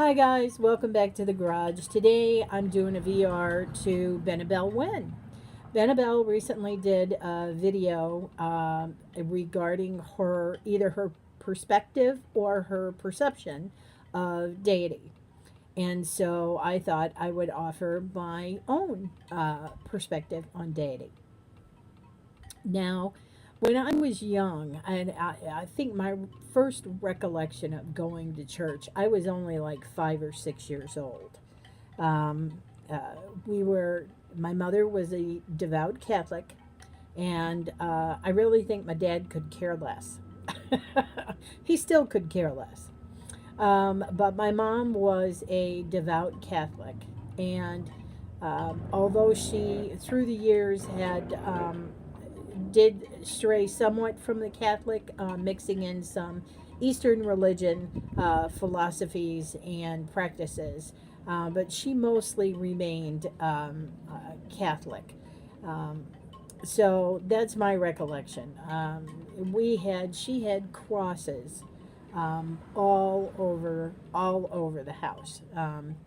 Hi guys, welcome back to the garage. Today I'm doing a VR to Benebell Wen. Benebell recently did a video regarding either her perspective or her perception of deity. And so I thought I would offer my own perspective on deity. Now, when I was young, and I think my first recollection of going to church, I was only like 5 or 6 years old. Um, uh, my mother was a devout Catholic, and I really think my dad could care less. He still could care less. But my mom was a devout Catholic, and although she, through the years, did stray somewhat from the Catholic, mixing in some Eastern religion philosophies and practices, but she mostly remained Catholic. Um, so that's my recollection. She had crosses all over the house.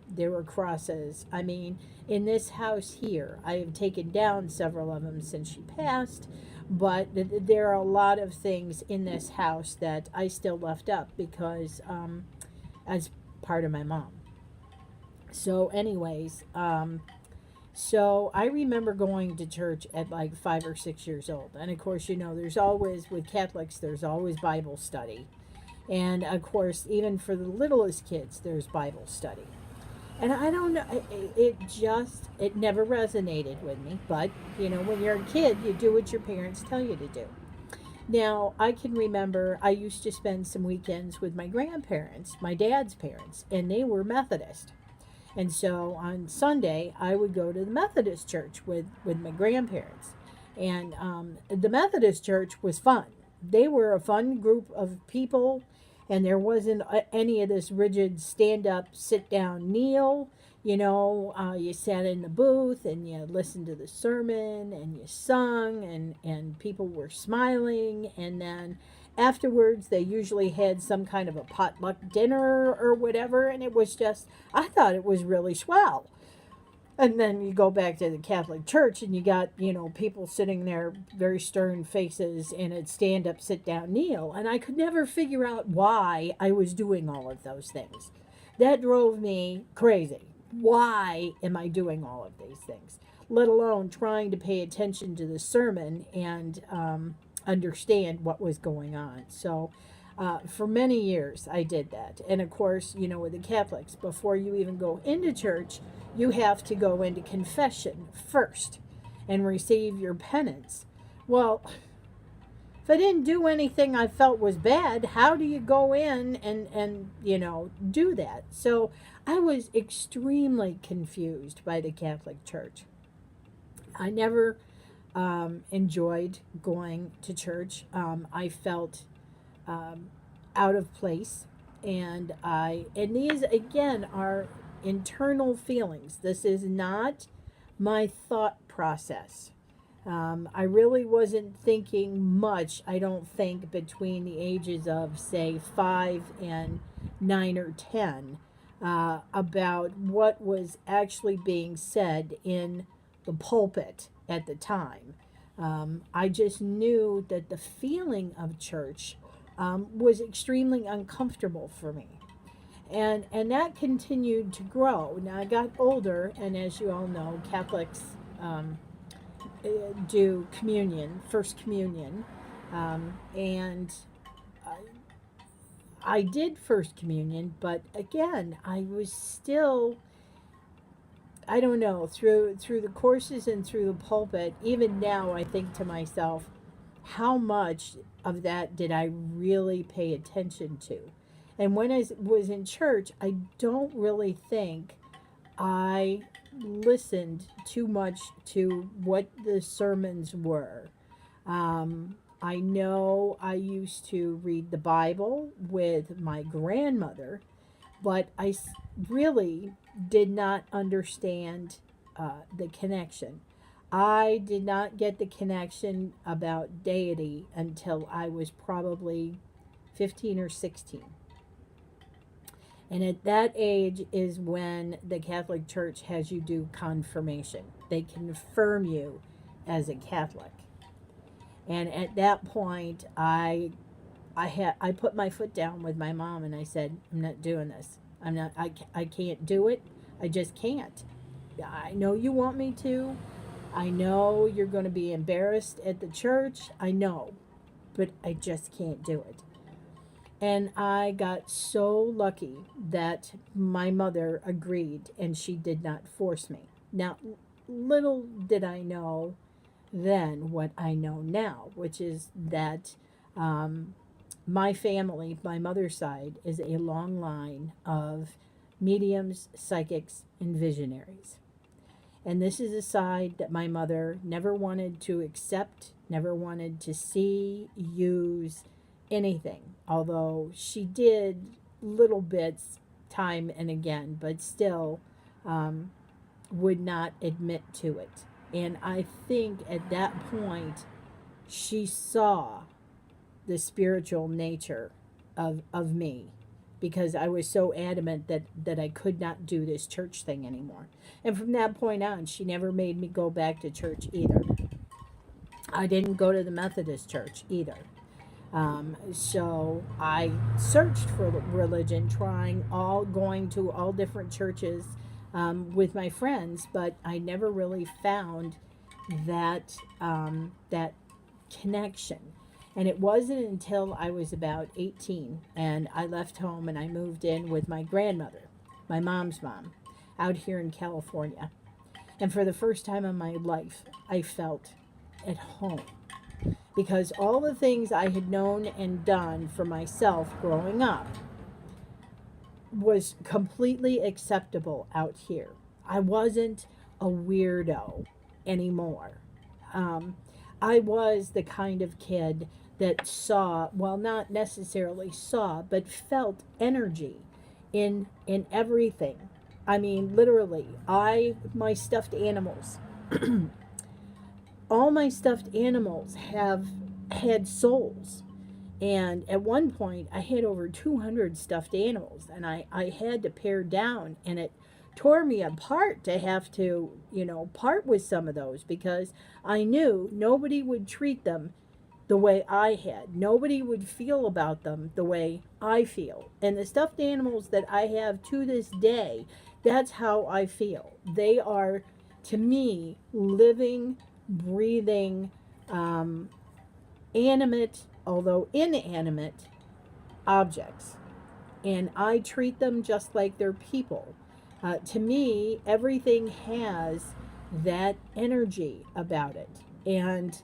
There were crosses. I mean, in this house here, I have taken down several of them since she passed, but there are a lot of things in this house that I still left up because as part of my mom. So, anyways, so I remember going to church at like 5 or 6 years old. And of course, there's always, with Catholics, there's always Bible study. And of course, even for the littlest kids, there's Bible study. And I don't know, it never resonated with me. But, when you're a kid, you do what your parents tell you to do. Now, I can remember I used to spend some weekends with my grandparents, my dad's parents, and they were Methodist. And so on Sunday, I would go to the Methodist church with my grandparents. And the Methodist church was fun. They were a fun group of people, and there wasn't any of this rigid stand up, sit down, kneel. You sat in the booth and you listened to the sermon and you sung, and people were smiling. And then afterwards, they usually had some kind of a potluck dinner or whatever. And it was just, I thought it was really swell. And then you go back to the Catholic Church and you got, people sitting there, very stern faces, and it's stand up, sit down, kneel. And I could never figure out why I was doing all of those things. That drove me crazy. Why am I doing all of these things? Let alone trying to pay attention to the sermon and understand what was going on. So, for many years, I did that. And of course, with the Catholics, before you even go into church, you have to go into confession first and receive your penance. Well, if I didn't do anything I felt was bad, how do you go in and do that? So I was extremely confused by the Catholic Church. I never enjoyed going to church. I felt um, out of place, and these again are internal feelings. This is not my thought process. I really wasn't thinking much, I don't think, between the ages of, say, 5 and 9 or 10 about what was actually being said in the pulpit at the time. I just knew that the feeling of church was extremely uncomfortable for me. And that continued to grow. Now I got older, and as you all know, Catholics do communion, first communion, and I did first communion, but again, I was still, I don't know, through the courses and through the pulpit. Even now, I think to myself, how much of that did I really pay attention to? And when I was in church, I don't really think I listened too much to what the sermons were. I know I used to read the Bible with my grandmother, but really did not understand the connection. I did not get the connection about deity until I was probably 15 or 16. And at that age is when the Catholic Church has you do confirmation. They confirm you as a Catholic. And at that point, I put my foot down with my mom and I said, I'm not doing this. I can't do it. I just can't. I know you want me to. I know you're going to be embarrassed at the church. I know, but I just can't do it. And I got so lucky that my mother agreed and she did not force me. Now, little did I know then what I know now, which is that my family, my mother's side, is a long line of mediums, psychics, and visionaries. And this is a side that my mother never wanted to accept, never wanted to see, use, anything. Although she did little bits time and again, but still would not admit to it. And I think at that point, she saw the spiritual nature of me because I was so adamant that I could not do this church thing anymore. And from that point on, she never made me go back to church either. I didn't go to the Methodist church either. So I searched for religion, going to all different churches with my friends, but I never really found that connection. And it wasn't until I was about 18 and I left home and I moved in with my grandmother, my mom's mom, out here in California. And for the first time in my life, I felt at home. Because all the things I had known and done for myself growing up was completely acceptable out here. I wasn't a weirdo anymore. I was the kind of kid that saw, well, not necessarily saw, but felt energy in everything. I mean, literally, my stuffed animals, all my stuffed animals have had souls. And at one point, I had over 200 stuffed animals, and I had to pare down, and it tore me apart to have to, part with some of those because I knew nobody would treat them the way I had. Nobody would feel about them the way I feel. And the stuffed animals that I have to this day, that's how I feel. They are, to me, living, breathing, animate, although inanimate, objects. And I treat them just like they're people. To me, everything has that energy about it. And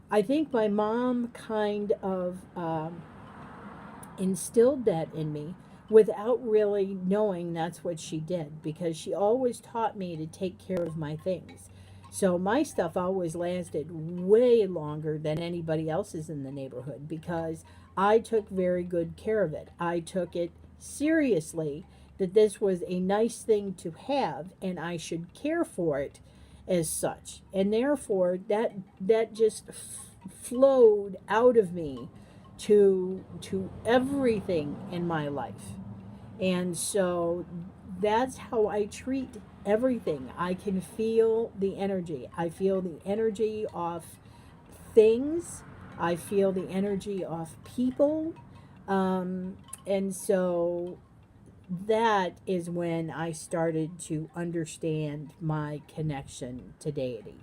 I think my mom kind of instilled that in me without really knowing that's what she did, because she always taught me to take care of my things. So my stuff always lasted way longer than anybody else's in the neighborhood because I took very good care of it. I took it seriously that this was a nice thing to have and I should care for it as such. And therefore that just flowed out of me to everything in my life. And so that's how I treat everything. I can feel the energy. I feel the energy of things. I feel the energy of people. And so that is when I started to understand my connection to deity.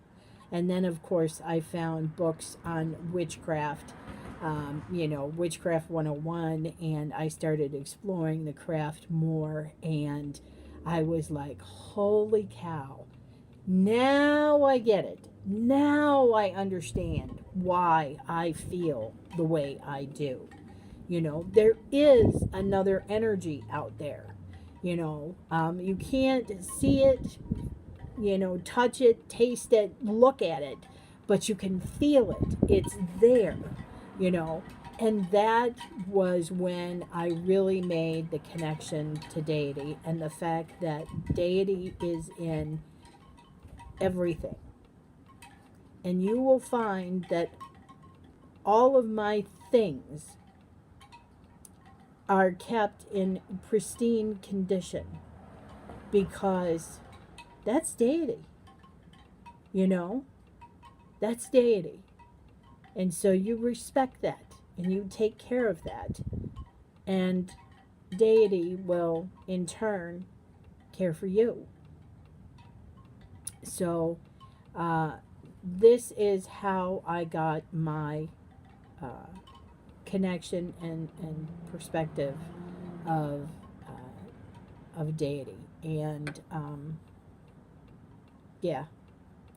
And then, of course, I found books on witchcraft, Witchcraft 101, and I started exploring the craft more. And I was like, holy cow, now I get it. Now I understand why I feel the way I do. There is another energy out there. You can't see it, touch it, taste it, look at it, but you can feel it. It's there, And that was when I really made the connection to deity and the fact that deity is in everything. And you will find that all of my things are kept in pristine condition, because that's deity, you know? That's deity. And so you respect that and you take care of that. And deity will, in turn, care for you. So, uh, this is how I got my uh, connection and perspective of deity. And yeah,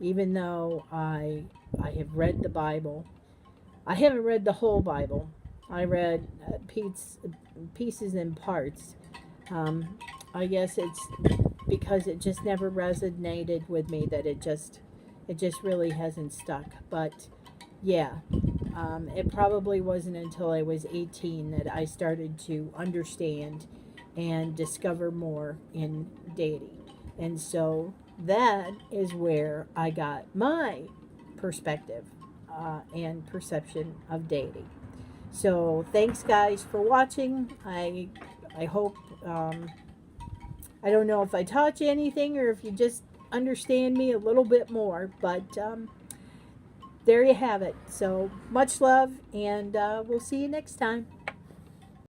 even though I have read the Bible, I haven't read the whole Bible. I read pieces and parts. Um, I guess it's because it just never resonated with me, that it just really hasn't stuck. But yeah, it probably wasn't until I was 18 that I started to understand and discover more in deity. And so that is where I got my perspective and perception of deity. So thanks, guys, for watching. I hope, I don't know if I taught you anything or if you just understand me a little bit more, but there you have it. So much love, and we'll see you next time.